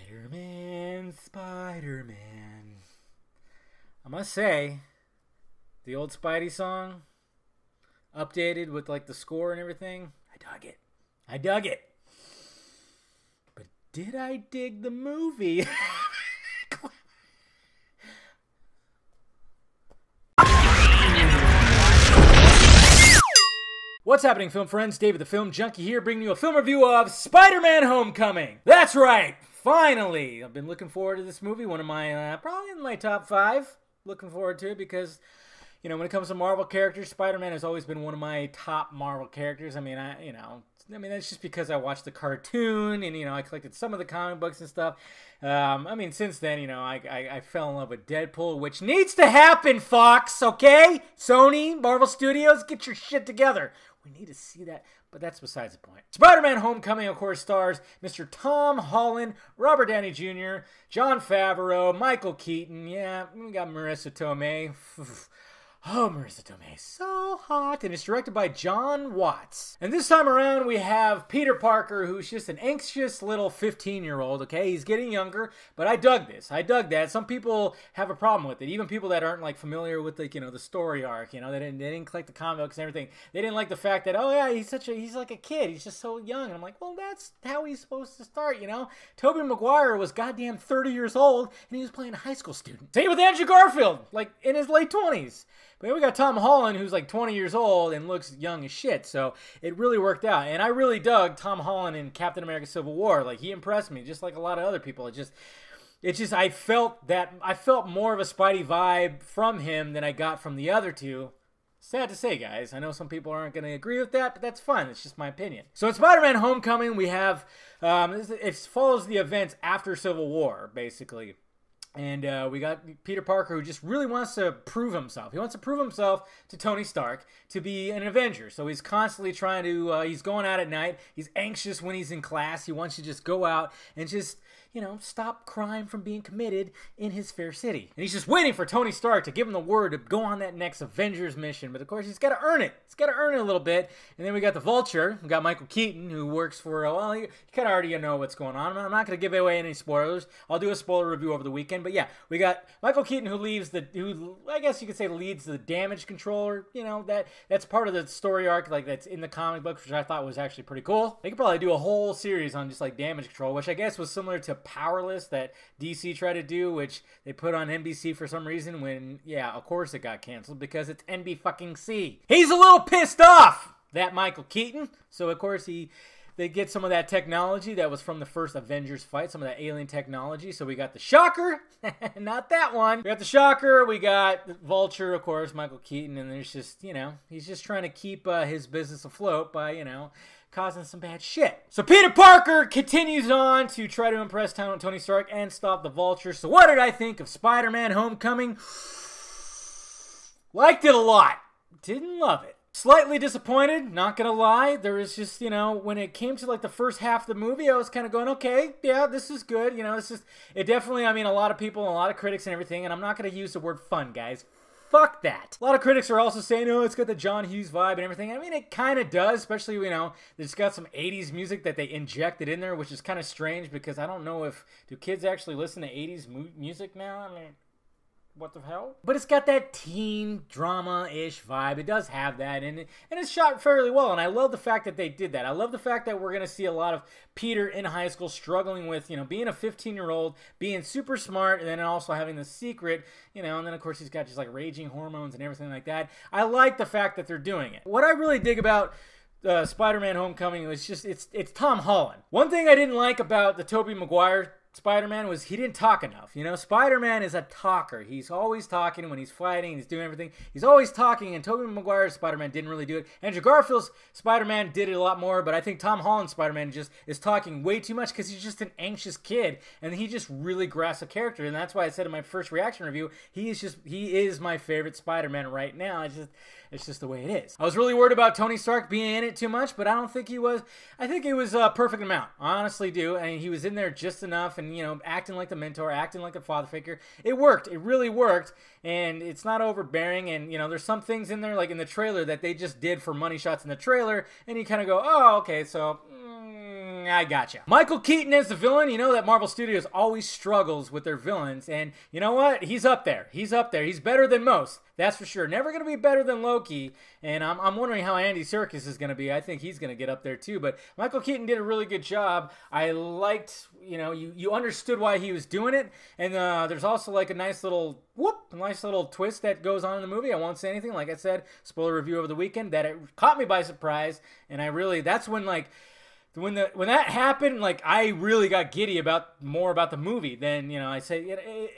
Spider-Man, Spider-Man. I must say, the old Spidey song, updated with like the score and everything, I dug it. I dug it. But did I dig the movie? What's happening, film friends? David the Film Junkie here, bringing you a film review of Spider-Man Homecoming. That's right, finally! I've been looking forward to this movie, one of my, probably in my top 5. Looking forward to it because, you know, when it comes to Marvel characters, Spider-Man has always been one of my top Marvel characters. I mean, that's just because I watched the cartoon and, you know, I collected some of the comic books and stuff. I mean, since then, you know, I fell in love with Deadpool, which needs to happen, Fox, okay? Sony, Marvel Studios, get your shit together. We need to see that, but that's besides the point. Spider-Man Homecoming, of course, stars Mr. Tom Holland, Robert Downey Jr., Jon Favreau, Michael Keaton. Yeah, we got Marissa Tomei. Oh, Marissa Tomei, so hot. And it's directed by John Watts. And this time around, we have Peter Parker, who's just an anxious little 15-year-old, okay? He's getting younger, but I dug this. I dug that. Some people have a problem with it. Even people that aren't, like, familiar with, like, you know, the story arc, you know? They didn't collect the comic books and everything. They didn't like the fact that, oh, yeah, he's like a kid. He's just so young. And I'm like, well, that's how he's supposed to start, you know? Tobey Maguire was goddamn 30 years old, and he was playing a high school student. Same with Andrew Garfield, like, in his late 20s. But then we got Tom Holland, who's like 20 years old and looks young as shit. So it really worked out. And I really dug Tom Holland in Captain America Civil War. Like, he impressed me, just like a lot of other people. I felt more of a Spidey vibe from him than I got from the other two. Sad to say, guys. I know some people aren't going to agree with that, but that's fine. It's just my opinion. So in Spider-Man Homecoming, we have, it follows the events after Civil War, basically. And we got Peter Parker, who just really wants to prove himself. He wants to prove himself to Tony Stark to be an Avenger. So he's constantly trying to, he's going out at night. He's anxious when he's in class. He wants to just go out and just, you know, stop crime from being committed in his fair city. And he's just waiting for Tony Stark to give him the word to go on that next Avengers mission. But of course, he's got to earn it. He's got to earn it a little bit. And then we got the Vulture. We got Michael Keaton, who works for, well, you kind of already know what's going on. I'm not going to give away any spoilers. I'll do a spoiler review over the weekend. But yeah, we got Michael Keaton, who I guess you could say leads the damage controller. You know, that's part of the story arc, like, that's in the comic book, which I thought was actually pretty cool. They could probably do a whole series on just like damage control, which I guess was similar to Powerless that DC tried to do, which they put on NBC for some reason when, yeah, of course it got canceled because it's NB-fucking-C. He's a little pissed off, that Michael Keaton. So, of course, they get some of that technology that was from the first Avengers fight, some of that alien technology. So we got the Shocker, not that one. We got the Shocker, we got the Vulture, of course, Michael Keaton, and there's just, you know, he's just trying to keep his business afloat by, you know, causing some bad shit. So Peter Parker continues on to try to impress Tony Stark and stop the Vulture. So what did I think of Spider-Man Homecoming? Liked it a lot. Didn't love it. Slightly disappointed, not gonna lie. There was just, you know, when it came to like the first half of the movie, I was kind of going, okay, yeah, this is good. You know, it definitely, I mean, a lot of people, a lot of critics and everything, and I'm not gonna use the word fun, guys. Fuck that. A lot of critics are also saying, oh, it's got the John Hughes vibe and everything. I mean, it kind of does, especially, you know, it's got some 80s music that they injected in there, which is kind of strange because I don't know do kids actually listen to 80s music now? I mean, what the hell? But it's got that teen drama-ish vibe. It does have that, and it's shot fairly well, and I love the fact that they did that. I love the fact that we're going to see a lot of Peter in high school struggling with, you know, being a 15-year-old, being super smart, and then also having the secret, you know, and then, of course, he's got just, like, raging hormones and everything like that. I like the fact that they're doing it. What I really dig about Spider-Man Homecoming was just, it's Tom Holland. One thing I didn't like about the Tobey Maguire Spider-Man was he didn't talk enough. You know, Spider-Man is a talker. He's always talking when he's fighting. He's doing everything. He's always talking, and Tobey Maguire's Spider-Man didn't really do it. Andrew Garfield's Spider-Man did it a lot more, but I think Tom Holland's Spider-Man just is talking way too much because he's just an anxious kid, and he just really grasps a character, and that's why I said in my first reaction review, he is my favorite Spider-Man right now. It's just the way it is. I was really worried about Tony Stark being in it too much, but I don't think he was. I think it was a perfect amount. I honestly do. I mean, he was in there just enough, and, you know, acting like the mentor, acting like the father figure. It worked. It really worked, and it's not overbearing, and, you know, there's some things in there, like in the trailer, that they just did for money shots in the trailer, and you kind of go, oh, okay, so I gotcha. Michael Keaton as the villain. You know that Marvel Studios always struggles with their villains, and you know what? He's up there. He's up there. He's better than most. That's for sure. Never going to be better than Loki, and I'm wondering how Andy Serkis is going to be. I think he's going to get up there too, but Michael Keaton did a really good job. I liked, you understood why he was doing it, and there's also like a nice little twist that goes on in the movie. I won't say anything. Like I said, spoiler review over the weekend, that it caught me by surprise, and that's when when that happened, like I really got giddy more about the movie than I say.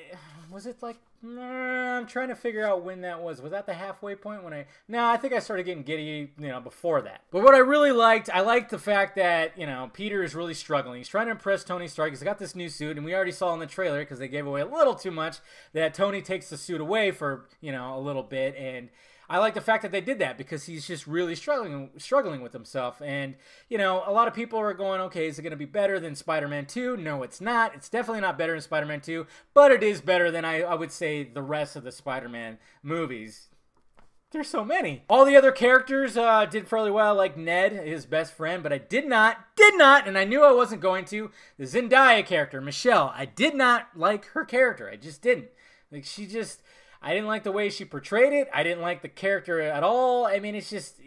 Was it like? I'm trying to figure out when that was. Was that the halfway point when I think I started getting giddy, before that. But what I really liked, I liked the fact that, Peter is really struggling. He's trying to impress Tony Stark. He's got this new suit, and we already saw in the trailer, because they gave away a little too much, that Tony takes the suit away for, a little bit, and I like the fact that they did that, because he's just really struggling with himself. And, a lot of people are going, okay, is it going to be better than Spider-Man 2? No, it's not. It's definitely not better than Spider-Man 2, but it is better than, I would say, the rest of the Spider-Man movies. There's so many. All the other characters did fairly well, like Ned, his best friend, but I did not, and I knew I wasn't going to, the Zendaya character, Michelle. I did not like her character. I just didn't. I didn't like the way she portrayed it. I didn't like the character at all. I mean, I just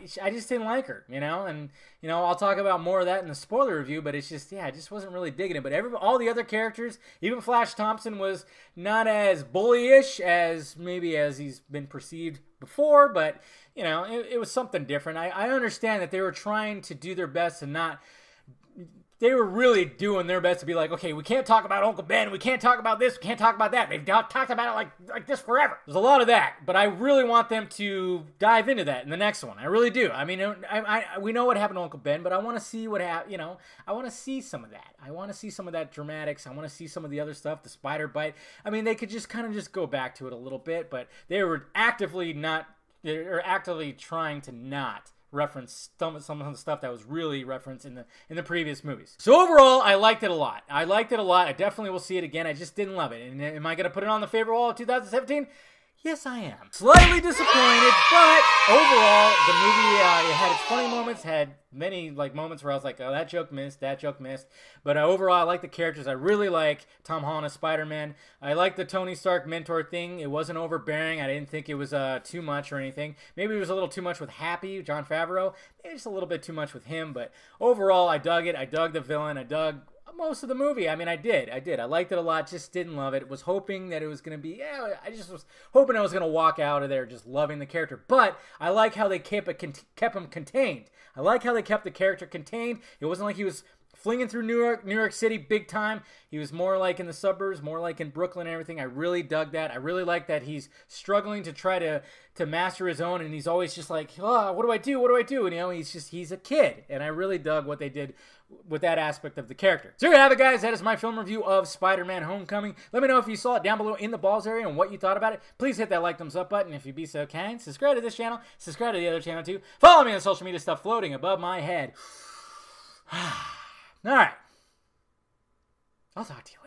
didn't like her, and, I'll talk about more of that in the spoiler review, but it's just, I just wasn't really digging it. But all the other characters, even Flash Thompson was not as bullyish as he's been perceived before, but, it was something different. I understand that they were trying to do their best and not... They were really doing their best to be like, okay, we can't talk about Uncle Ben, we can't talk about this, we can't talk about that. They've talked about it like this forever. There's a lot of that, but I really want them to dive into that in the next one. I really do. I mean, we know what happened to Uncle Ben, but I want to see what happened. I want to see some of that. I want to see some of that dramatics. I want to see some of the other stuff, the spider bite. I mean, they could just kind of just go back to it a little bit, but they were actively trying to not reference some of the stuff that was really referenced in the previous movies. So overall, I liked it a lot. I definitely will see it again. I just didn't love it. And am I going to put it on the favorite wall of 2017? Yes, I am. Slightly disappointed, but overall, the movie, it had its funny moments, had many moments where I was like, oh, that joke missed. But overall, I like the characters. I really like Tom Holland as Spider-Man. I like the Tony Stark mentor thing. It wasn't overbearing. I didn't think it was too much or anything. Maybe it was a little too much with Happy, Jon Favreau. Maybe just a little bit too much with him. But overall, I dug it. I dug the villain. I dug most of the movie. I mean, I did. I liked it a lot. Just didn't love it. Was hoping that it was going to be, I just was hoping I was going to walk out of there just loving the character. But I like how they kept him contained. I like how they kept the character contained. It wasn't like he was flinging through New York City big time. He was more like in the suburbs, more like in Brooklyn and everything. I really dug that. I really like that he's struggling to try to master his own, and he's always just like, oh, what do I do? And, he's a kid. And I really dug what they did with that aspect of the character. So here you have it, guys. That is my film review of Spider-Man Homecoming. Let me know if you saw it down below in the balls area and what you thought about it. Please hit that thumbs up button if you'd be so kind. Subscribe to this channel. Subscribe to the other channel too. Follow me on the social media stuff floating above my head. All right. I'll talk to you later.